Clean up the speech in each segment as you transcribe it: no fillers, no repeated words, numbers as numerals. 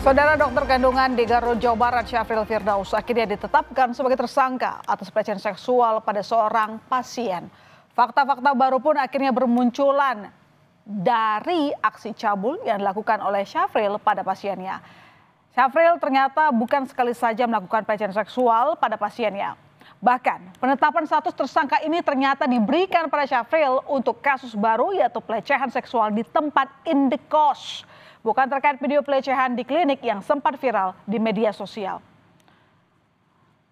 Saudara dokter kandungan di Garut, Jawa Barat, Syafril Firdaus akhirnya ditetapkan sebagai tersangka atas pelecehan seksual pada seorang pasien. Fakta-fakta baru pun akhirnya bermunculan dari aksi cabul yang dilakukan oleh Syafril pada pasiennya. Syafril ternyata bukan sekali saja melakukan pelecehan seksual pada pasiennya. Bahkan penetapan status tersangka ini ternyata diberikan pada Syafril untuk kasus baru yaitu pelecehan seksual di tempat indekos. Bukan terkait video pelecehan di klinik yang sempat viral di media sosial.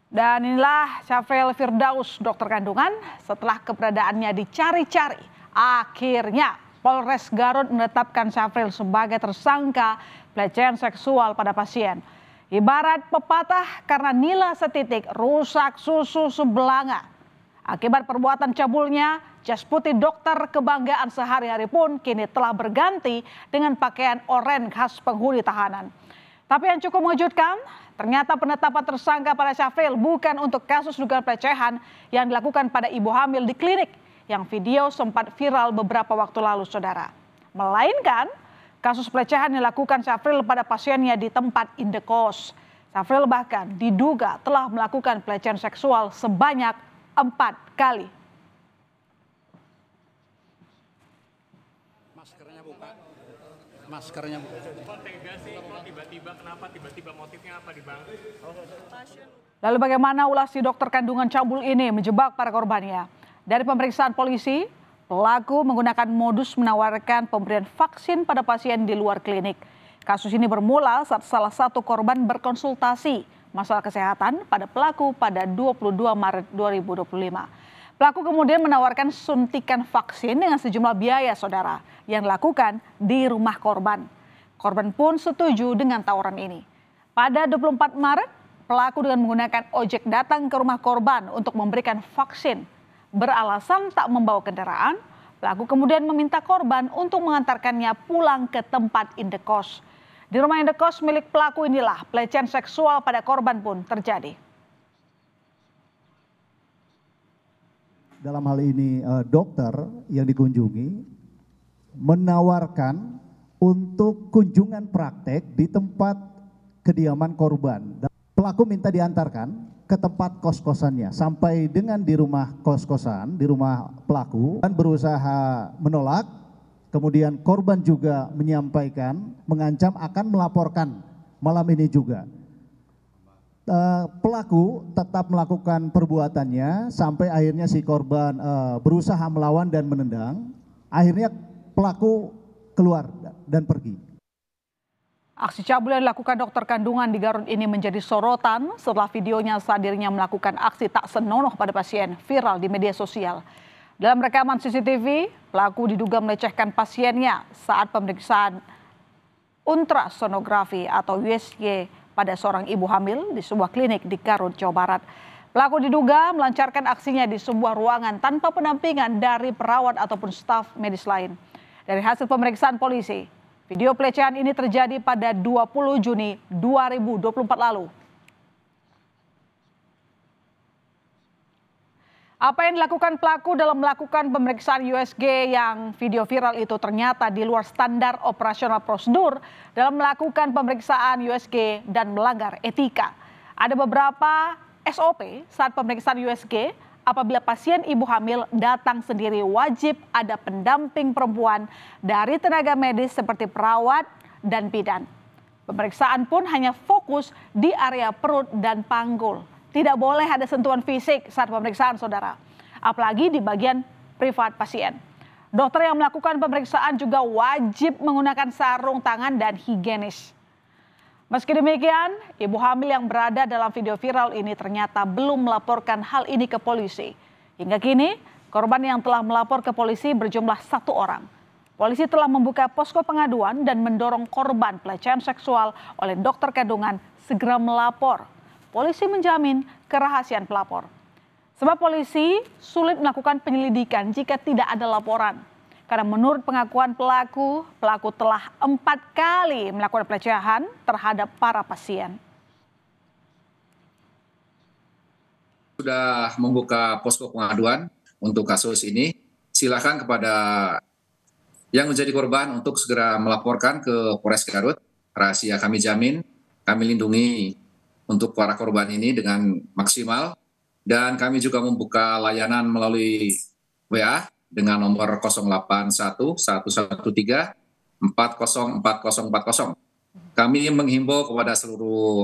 Dan inilah Syafril Firdaus, dokter kandungan, setelah keberadaannya dicari-cari. Akhirnya Polres Garut menetapkan Syafril sebagai tersangka pelecehan seksual pada pasien. Ibarat pepatah karena nila setitik rusak susu sebelanga. Akibat perbuatan cabulnya, jas putih dokter kebanggaan sehari-hari pun kini telah berganti dengan pakaian oranye khas penghuni tahanan. Tapi yang cukup mengejutkan, ternyata penetapan tersangka pada Syafril bukan untuk kasus dugaan pelecehan yang dilakukan pada ibu hamil di klinik yang video sempat viral beberapa waktu lalu, saudara. Melainkan kasus pelecehan yang dilakukan Syafril pada pasiennya di tempat indekos. Syafril bahkan diduga telah melakukan pelecehan seksual sebanyak 4 kali. Maskernya buka. Kok tega sih? Kok tiba-tiba kenapa? Tiba-tiba motifnya apa di bang? Lalu bagaimana ulas si dokter kandungan cabul ini menjebak para korbannya? Dari pemeriksaan polisi, pelaku menggunakan modus menawarkan pemberian vaksin pada pasien di luar klinik. Kasus ini bermula saat salah satu korban berkonsultasi masalah kesehatan pada pelaku pada 22 Maret 2025. Pelaku kemudian menawarkan suntikan vaksin dengan sejumlah biaya, saudara, yang dilakukan di rumah korban. Korban pun setuju dengan tawaran ini. Pada 24 Maret, pelaku dengan menggunakan ojek datang ke rumah korban untuk memberikan vaksin. Beralasan tak membawa kendaraan, pelaku kemudian meminta korban untuk mengantarkannya pulang ke tempat indekos. Di rumah indekos milik pelaku inilah pelecehan seksual pada korban pun terjadi. Dalam hal ini dokter yang dikunjungi menawarkan untuk kunjungan praktek di tempat kediaman korban. Pelaku minta diantarkan ke tempat kos-kosannya. Sampai dengan di rumah kos-kosan, di rumah pelaku, dan berusaha menolak. Kemudian korban juga menyampaikan, mengancam akan melaporkan malam ini juga. Pelaku tetap melakukan perbuatannya sampai akhirnya si korban berusaha melawan dan menendang. Akhirnya pelaku keluar dan pergi. Aksi cabul yang dilakukan dokter kandungan di Garut ini menjadi sorotan setelah videonya saat dirinya melakukan aksi tak senonoh pada pasien viral di media sosial. Dalam rekaman CCTV, pelaku diduga melecehkan pasiennya saat pemeriksaan ultrasonografi atau USG pada seorang ibu hamil di sebuah klinik di Garut, Jawa Barat. Pelaku diduga melancarkan aksinya di sebuah ruangan tanpa pendampingan dari perawat ataupun staf medis lain. Dari hasil pemeriksaan polisi, video pelecehan ini terjadi pada 20 Juni 2024 lalu. Apa yang dilakukan pelaku dalam melakukan pemeriksaan USG yang video viral itu ternyata di luar standar operasional prosedur dalam melakukan pemeriksaan USG dan melanggar etika. Ada beberapa SOP saat pemeriksaan USG. Apabila pasien ibu hamil datang sendiri wajib ada pendamping perempuan dari tenaga medis seperti perawat dan bidan. Pemeriksaan pun hanya fokus di area perut dan panggul. Tidak boleh ada sentuhan fisik saat pemeriksaan, saudara. Apalagi di bagian privat pasien. Dokter yang melakukan pemeriksaan juga wajib menggunakan sarung tangan dan higienis. Meski demikian, ibu hamil yang berada dalam video viral ini ternyata belum melaporkan hal ini ke polisi. Hingga kini, korban yang telah melapor ke polisi berjumlah 1 orang. Polisi telah membuka posko pengaduan dan mendorong korban pelecehan seksual oleh dokter kandungan segera melapor. Polisi menjamin kerahasiaan pelapor. Sebab polisi sulit melakukan penyelidikan jika tidak ada laporan. Karena menurut pengakuan pelaku telah 4 kali melakukan pelecehan terhadap para pasien. Sudah membuka posko pengaduan untuk kasus ini. Silakan kepada yang menjadi korban untuk segera melaporkan ke Polres Garut rahasia kami jamin, kami lindungi untuk para korban ini dengan maksimal, dan kami juga membuka layanan melalui WA dengan nomor 081 113 404040. Kami menghimbau kepada seluruh